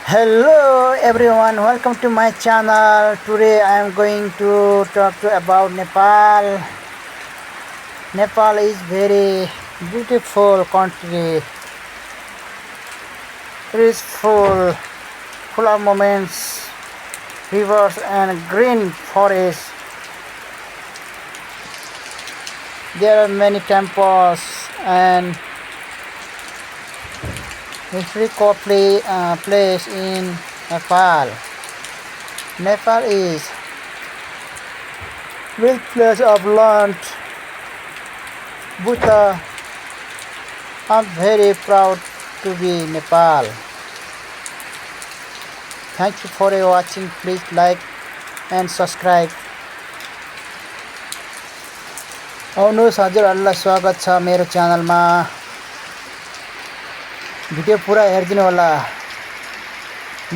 Hello everyone, welcome to my channel. Today I am going to talk to about Nepal. Nepal is very beautiful country, peaceful, full of moments, rivers and green forests. There are many temples and historical place in Nepal. Nepal is birthplace of Lord Buddha. I'm very proud to be Nepal. Thank you for watching. Please like and subscribe. आउनुहोस् हजुरहरूलाई स्वागत छ मेरो च्यानलमा। Video पुरा हेरिदिनु होला।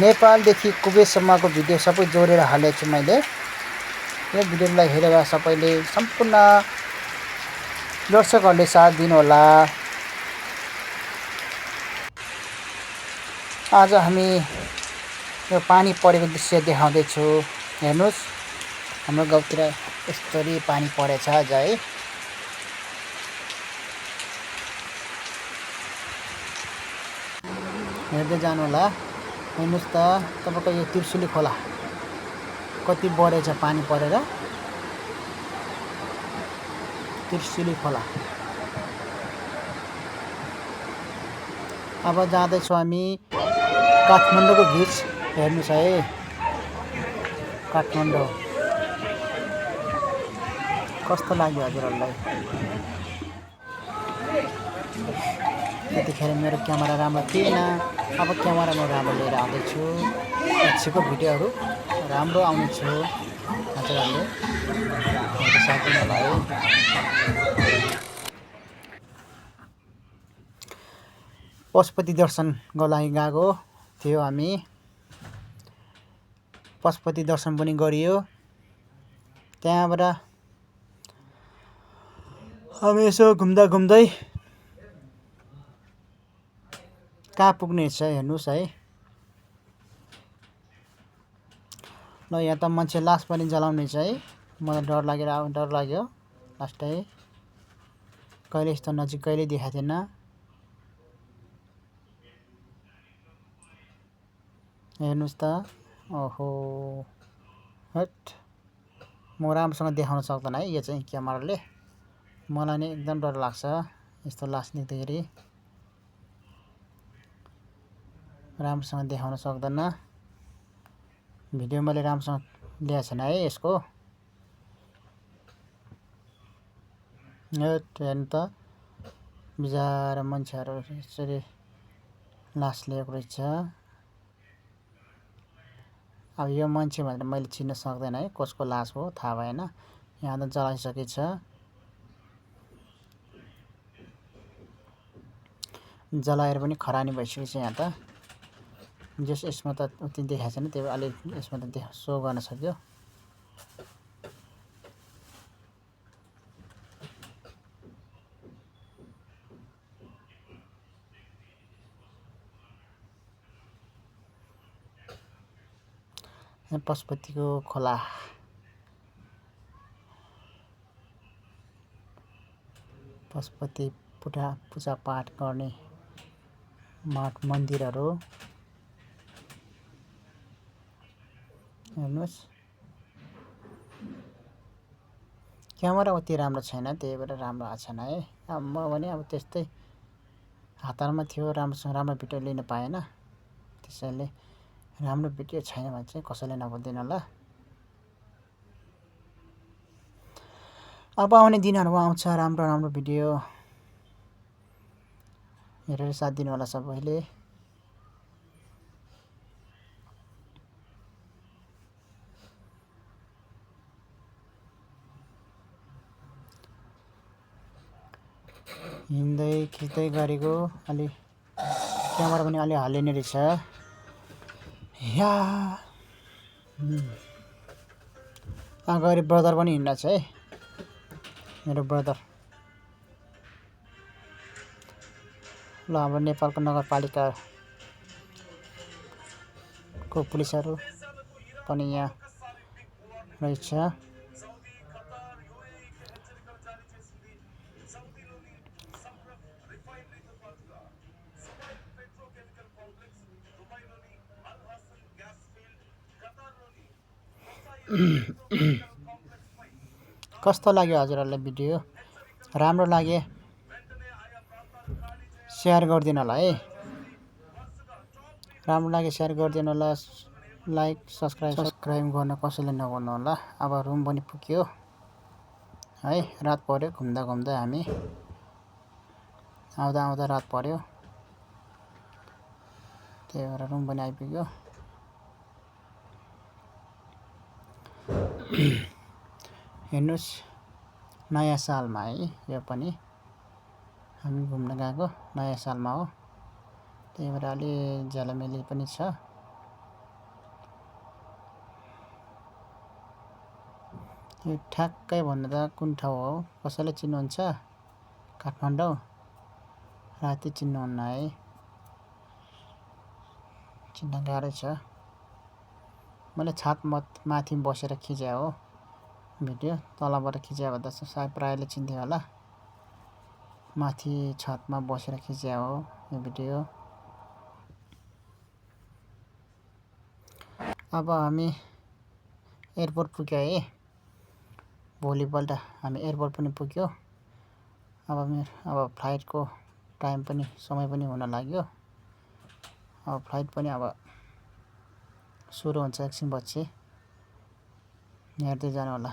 नेपालदेखि कुवेतसम्मको video सबै जोडेर हालेको छु मैले। यो भिडियोलाई हेरेर सबैले सम्पूर्ण दर्शकहरूले साथ दिनु होला। आज हामी यो पानी परेको दृश्य देखाउँदै छु। हेर्नुस्, हाम्रो गाउँतिर यसरी पानी परेछ आज है। हेर्दै जानु होला। हेर्नुस् त तपाईको यो त्रिशुली खोला कति बढेछ पानी परेर। त्रिशुली खोला। अब जाँदैछौँ हामी काठमाडौँको बीच। हेर्नुस् है, काठमाडौँ कस्तो लाग्यो हजुरहरूलाई। त्यतिखेर मेरो क्यामेरा राम्रो थिएन, अब क्यामेरा म राम्रो लिएर आउँदैछु। पछिको भिडियोहरू राम्रो आउनेछ हजुरहरूले हेर्न सक्नु होला है। पशुपति दर्शनको लागि गएको थियो हामी। पशुपति दर्शन पनि गरियो। त्यहाँबाट हामी यसो घुम्दा घुम्दै कहाँ पुग्ने छ हेर्नुस् है। ल यहाँ त मान्छे लास पनि जलाउने छ है। मलाई डर लाग्यो लास्टै। कहिले यस्तो नजिक कहिले देखाएको थिएन। हेर्नुस् त, ओहो हट, म राम्रोसँग देखाउन सक्दैन है यो चाहिँ क्यामेराले। मलाई नै एकदम डर लाग्छ यस्तो लास देख्दाखेरि। राम्रोसँग देखाउन सक्दैन। भिडियो मैले राम्रोसँग ल्याएको छैन है यसको। हेर्नु त, बिचारा मान्छेहरू यसरी लास लिएको रहेछ। अब यो मान्छे भनेर मैले चिन्न सक्दैन है, कसको लास हो थाहा भएन। यहाँ त जलाइसकेछ। जलाएर पनि खरानी भइसकेछ यहाँ त। जस यसमा त उति देखाएको छैन, त्यही भएर अलि यसमा त सो गर्न सक्यो। पशुपतिको खोला। पशुपति पूजा पाठ गर्ने मठ मन्दिरहरू। हेर्नुहोस्, क्यामेरा उति राम्रो छैन, त्यही भएर राम्रो आएको छैन है। अब म भने अब त्यस्तै हातमा थियो, राम्रोसँग राम्रो भिडियो लिन पाएन। त्यसैले राम्रो भिडियो छैन भने चाहिँ कसैले नभनिदिनु होला। अब आउने दिनहरूमा आउँछ राम्रो राम्रो भिडियो। हेरेर साथ दिनु होला सबैले। हिँड्दै खिच्दै गरेको अलि क्यामेरा पनि अलि हल्लिने रहेछ। या अगाडि ब्रदर पनि हिँड्छ है, मेरो ब्रदर। ल हाम्रो नेपालको नगरपालिका को पुलिसहरू पनि यहाँ रहेछ। कस्तो लाग्यो हजुरहरूलाई भिडियो? राम्रो लागे सेयर गरिदिनु होला है। राम्रो लागे सेयर गरिदिनु होला। लाइक सब्सक्राइब गर्न कसैले नगर्नु होला। अब रुम पनि पुग्यो है। रात पर्यो। घुम्दा घुम्दा हामी आउँदा आउँदा रात पर्यो। त्यही भएर रुम पनि आइपुग्यो। हेर्नुहोस् नयाँ सालमा है यो पनि हामी घुम्न गएको नयाँ सालमा हो। त्यही भएर अलि झ्यालमेली पनि छ। यो ठ्याक्कै भन्नु त कुन ठाउँ हो कसैले चिन्नुहुन्छ? काठमाडौँ। राति चिन्नुहुन्न है। चिन्न गाह्रै छ। मैले छात माथि बसेर खिचे हो भिडियो। तलबाट खिचे भन्दा सायद प्रायले चिन्थ्यो होला। माथि छतमा बसेर खिचे हो यो भिडियो। अब हामी एयरपोर्ट पुग्यो है। भोलिपल्ट हामी एयरपोर्ट पनि पुग्यो। अब फ्लाइटको टाइम पनि समय पनि हुन लाग्यो। अब फ्लाइट पनि अब सुरु हुन्छ एकछिन पछि। हेर्दै जानु होला।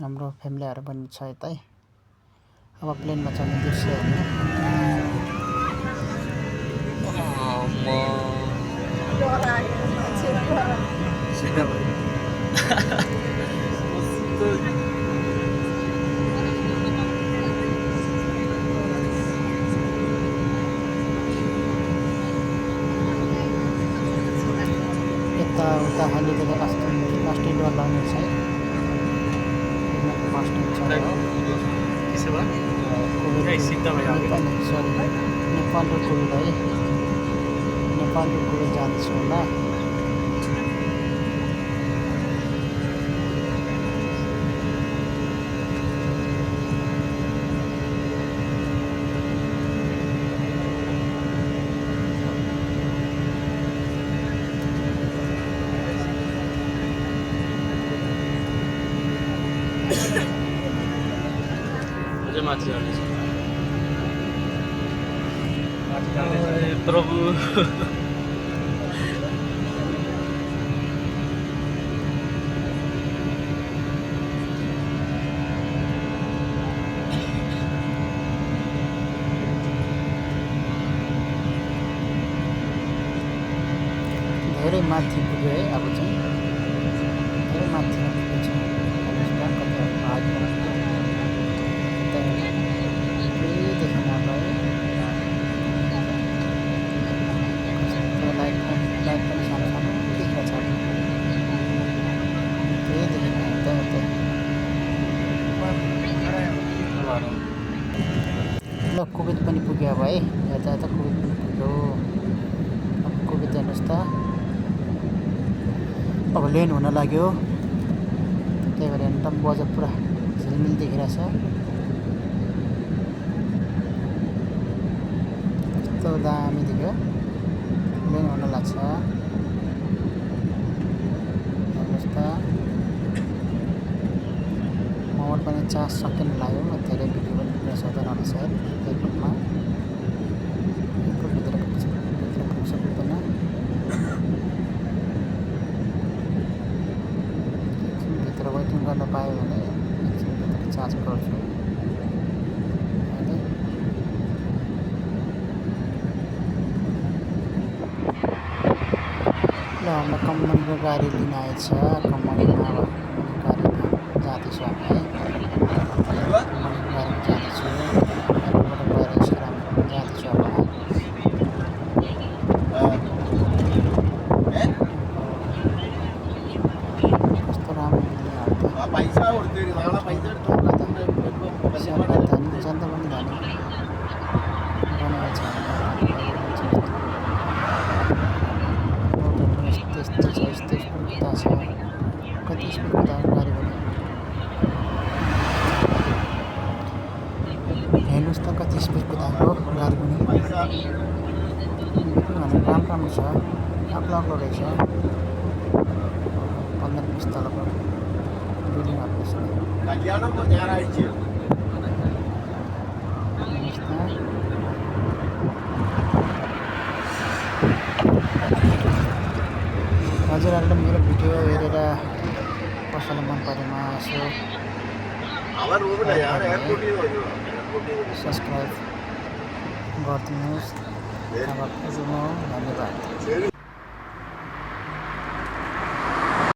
हाम्रो फ्यामिलीहरू पनि छ यतै। अब प्लेनमा चढ्ने दृश्य हेर्नु। यता हालिदिएको लास्ट डोर लाउने छ है। नेपाल र कुवेत है। नेपाल र कुवेत जाँदैछु होला। प्रभु धेरै माथि पुग्यो है। अब चाहिँ धेरै माथि पुगेको छ। लाइट पनि सानो सानो देखिरहेको छ। केही देखिँदैन ल कुवेत पनि पुग्यो अब है। हेर्दा त कुवेत पनि पुग्यो। अब कुवेत हेर्नुहोस् त अब ल्यान्ड हुन लाग्यो। त्यही भएर हेर्नु त बजार पुरा झिलमिल देखिरहेछ। कस्तो दामी देख्यो। ल्यान्ड हुन लाग्छ। हेर्नुहोस् त मोबाइल पनि चार्ज सकिन लाग्यो। धेरै भिडियो पनि प्रेस हुँदैन होला सायद एयरपोर्टमा। एयरपोर्टभित्र पुग्छ पुग्दैन। भित्र वेटिङ गर्न पायो भने एकछिनभित्र चार्ज गर्छु। ल हाम्रो कम्पनीको गाडी लिन आएछ। कम्पनीमा अब गाडीमा जाँदैछु हामी है। कम्पनीको गाडीमा जाँदैछु। एयरपोर्टबाट गएर यसो राम्रो जाँदैछु अब। कस्तो राम्रो जनता पनि धनी बनाएको छ। हेर्नुहोस् त कति स्पिड कुदाएको गाडी पनि राम्रो राम्रो छ अग्लो अग्लो रहेछ 15-20 तलको बिल्डिङहरू रहेछ हजुरहरूले मेरो भिडियो हेरेर कसैलाई मन परेमा यसो सब्सक्राइब गरिदिनुहोस्। अब धन्यवाद।